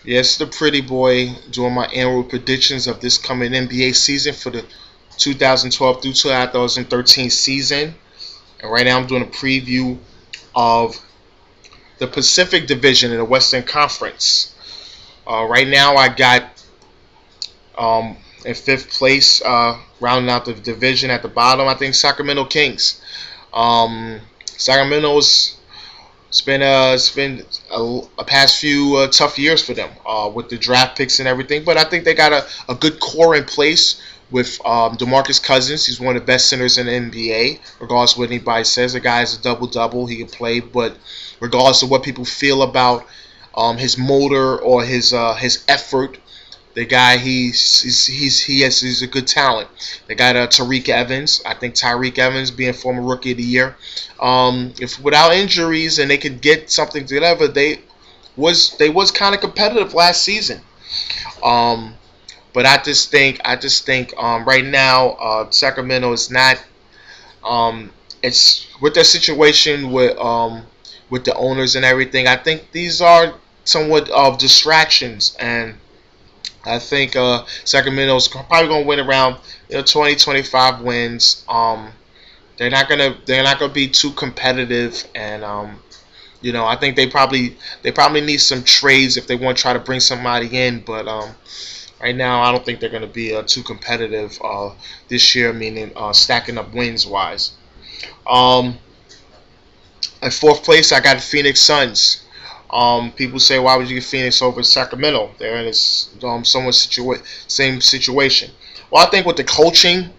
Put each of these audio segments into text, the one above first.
Yes, the pretty boy doing my annual predictions of this coming NBA season for the 2012 through 2013 season. And right now I'm doing a preview of the Pacific Division in the Western Conference. Right now I got in fifth place, rounding out the division at the bottom, I think Sacramento Kings. Sacramento's it's been a past few tough years for them with the draft picks and everything, but I think they got a good core in place with DeMarcus Cousins. He's one of the best centers in the NBA, regardless of what anybody says. The guy has a double-double. He can play, but regardless of what people feel about his motor or his effort, the guy he's a good talent. They got Tariq Evans. I think Tariq Evans being former Rookie of the Year. If without injuries and they could get something together, they was kind of competitive last season. But I just think right now Sacramento is not. It's with their situation with the owners and everything. I think these are somewhat of distractions, and I think Sacramento's probably gonna win around 20, 25 wins. They're not gonna be too competitive, and I think they probably need some trades if they want to try to bring somebody in. But right now, I don't think they're gonna be too competitive this year. Meaning stacking up wins wise. At fourth place, I got Phoenix Suns. People say, why would you get Phoenix over Sacramento? They're in this somewhat same situation. Well, I think with the coaching,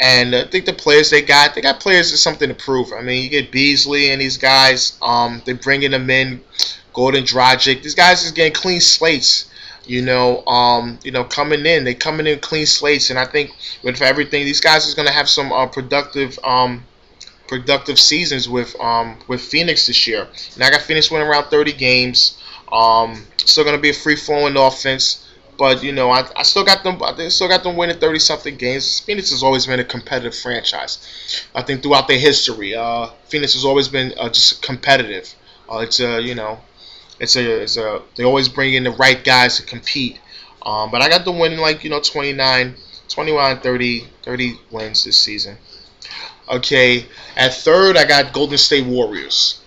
and I think the players they got players is something to prove. I mean, you get Beasley and these guys, they're bringing them in, Gordon Dragic. These guys is getting clean slates. Coming in clean slates, and I think with everything, these guys is gonna have some productive seasons with Phoenix this year. And I got Phoenix winning around 30 games. Still gonna be a free flowing offense, but I still got them. I still got them winning 30 something games. Phoenix has always been a competitive franchise. I think throughout their history, Phoenix has always been just competitive. They always bring in the right guys to compete. But I got them winning 29, 21, 30 wins this season. Okay, at third, I got Golden State Warriors.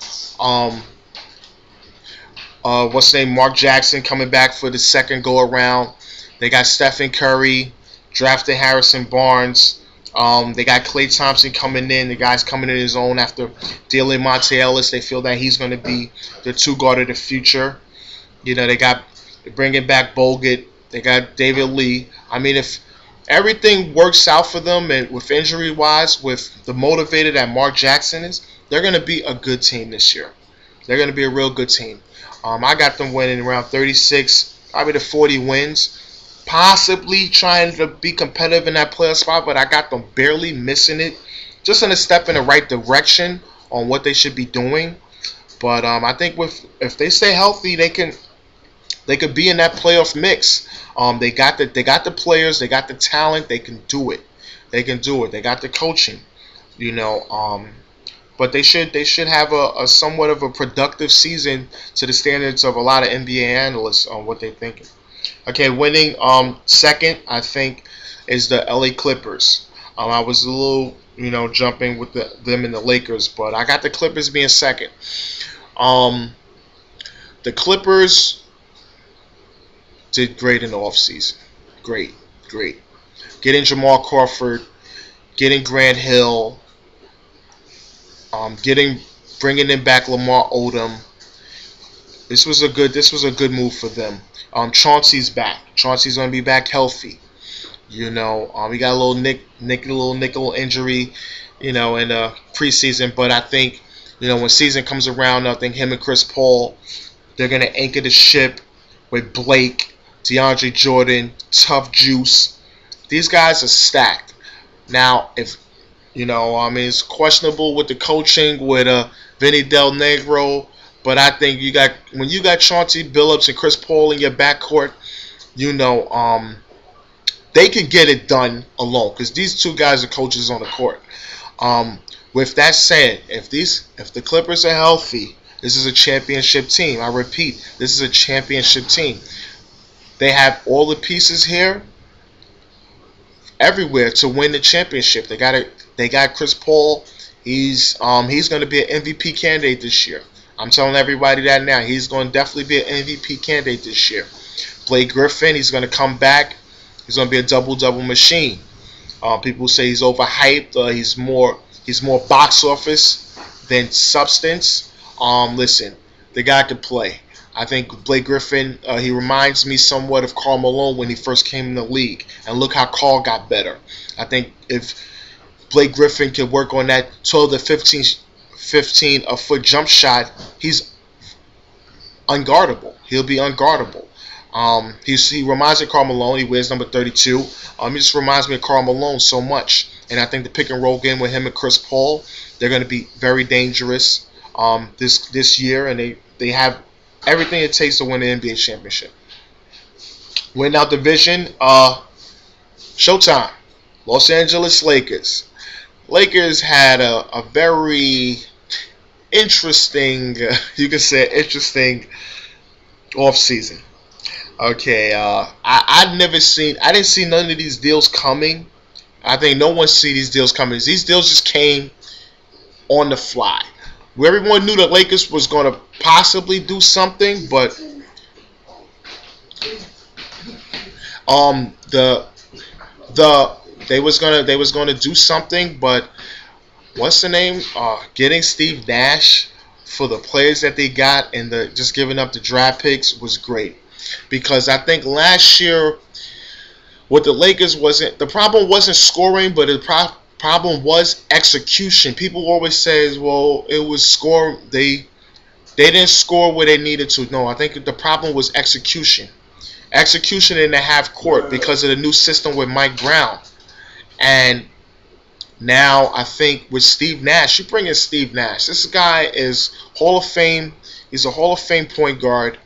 What's the name? Mark Jackson coming back for the second go around. They got Stephen Curry, drafted Harrison Barnes. They got Klay Thompson coming in. The guy's coming in his own after dealing Monte Ellis. They feel that he's going to be the two guard of the future. They're bringing back Bogut. They got David Lee. I mean, if everything works out for them, and with injury-wise, with the motivated that Mark Jackson is, they're going to be a good team this year. They're going to be a real good team. I got them winning around 36, probably to 40 wins, possibly trying to be competitive in that playoff spot, but I got them barely missing it, just in a step in the right direction on what they should be doing. But I think if they stay healthy, they could be in that playoff mix. They got the players, they got the talent, they can do it. They got the coaching, But they should have a somewhat of a productive season to the standards of a lot of NBA analysts on what they're thinking. Okay, winning second, I think, is the LA Clippers. I was a little jumping with them and the Lakers, but I got the Clippers being second. The Clippers did great in the offseason. Great. Getting Jamal Crawford, getting Grant Hill, bringing in back Lamar Odom. This was a good move for them. Chauncey's back. Chauncey's gonna be back healthy. We got a little nickel injury, in the preseason, but I think when season comes around, I think him and Chris Paul, they're gonna anchor the ship with Blake, DeAndre Jordan, Tough Juice. These guys are stacked. Now, if it's questionable with the coaching with Vinny Del Negro, but I think when you got Chauncey Billups and Chris Paul in your backcourt, they can get it done alone because these two guys are coaches on the court. With that said, if the Clippers are healthy, This is a championship team. I repeat, this is a championship team. They have all the pieces here, everywhere, to win the championship. They got Chris Paul. He's going to be an MVP candidate this year. I'm telling everybody that now. He's going to definitely be an MVP candidate this year. Blake Griffin, he's going to come back. He's going to be a double-double machine. People say he's overhyped. He's more box office than substance. Listen, the guy could play. I think Blake Griffin, he reminds me somewhat of Karl Malone when he first came in the league. And look how Karl got better. I think if Blake Griffin can work on that 12 to 15 a foot jump shot, he's unguardable. He'll be unguardable. He reminds me of Karl Malone. He wears number 32. He just reminds me of Karl Malone so much. And I think the pick and roll game with him and Chris Paul, they're going to be very dangerous this year, and they have everything it takes to win the NBA championship. Win out division. Showtime. Los Angeles Lakers. Lakers had a very interesting, you can say interesting offseason. Okay, I didn't see none of these deals coming. I think no one see these deals coming. These deals just came on the fly. Where everyone knew the Lakers was going to possibly do something, but they was gonna do something, but what's the name? Getting Steve Nash for the players that they got and just giving up the draft picks was great, because I think last year what the Lakers the problem wasn't scoring, but the problem was execution. People always say, well, it was score. They didn't score where they needed to. No, I think the problem was execution. Execution in the half court because of the new system with Mike Brown. And now I think with Steve Nash, you bring in Steve Nash. This guy is Hall of Fame. He's a Hall of Fame point guard.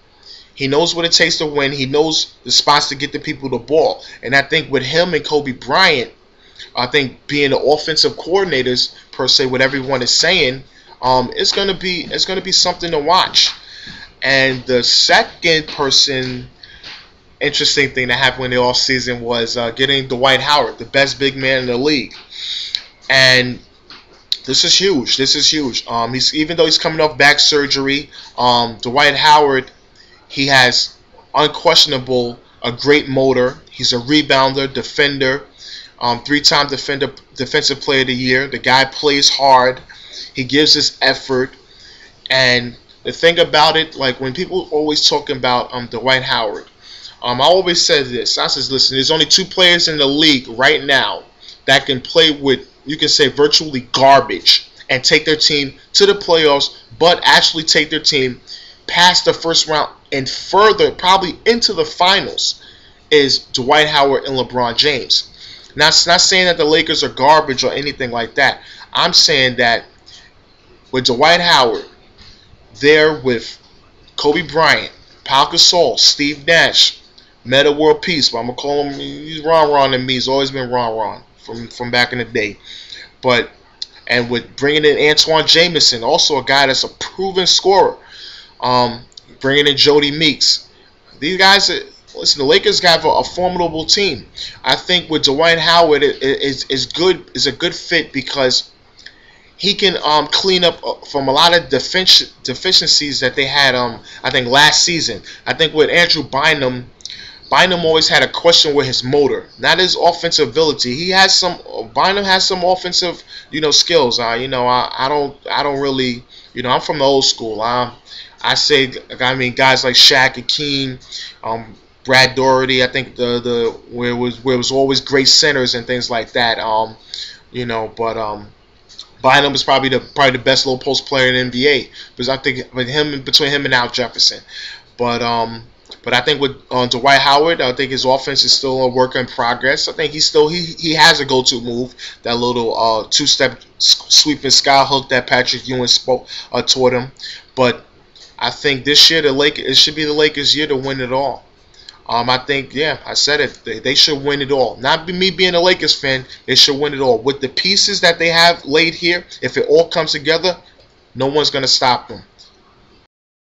He knows what it takes to win. He knows the spots to get the people the ball. And I think with him and Kobe Bryant, I think being the offensive coordinators per se, what everyone is saying, it's gonna be something to watch. And the second interesting thing that happened in the offseason was getting Dwight Howard, the best big man in the league. And this is huge. This is huge. Even though he's coming off back surgery, Dwight Howard, he has unquestionable a great motor. He's a rebounder, defender, three-time defensive player of the year. The guy plays hard. He gives his effort. And the thing about it, like when people always talk about Dwight Howard, I always said this. I says, listen, there's only two players in the league right now that can play with, you can say, virtually garbage and take their team to the playoffs, but actually take their team past the first round and further, probably into the finals, is Dwight Howard and LeBron James. Now, it's not saying that the Lakers are garbage or anything like that. I'm saying that with Dwight Howard, there with Kobe Bryant, Pau Gasol, Steve Nash, Metta World Peace, but I'm going to call him, he's Ron to me. He's always been Ron from back in the day. And with bringing in Antoine Jamison, also a guy that's a proven scorer, bringing in Jody Meeks. These guys, listen, the Lakers have a formidable team. I think with Dwight Howard is a good fit because he can clean up from a lot of deficiencies that they had, I think, last season. I think with Andrew Bynum always had a question with his motor, not his offensive ability. Bynum has some offensive, skills. I don't really, I'm from the old school. I say, guys like Shaq Hakeem, Brad Doherty. I think where it was always great centers and things like that. Bynum is probably the best low post player in the NBA because I think between him and Al Jefferson, but I think with Dwight Howard, I think his offense is still a work in progress. I think he has a go-to move, that little two-step sweeping sky hook that Patrick Ewing taught him. But I think this year it should be the Lakers' year to win it all. I think, I said it. They should win it all. Not me being a Lakers fan, they should win it all. With the pieces that they have laid here, if it all comes together, no one's going to stop them.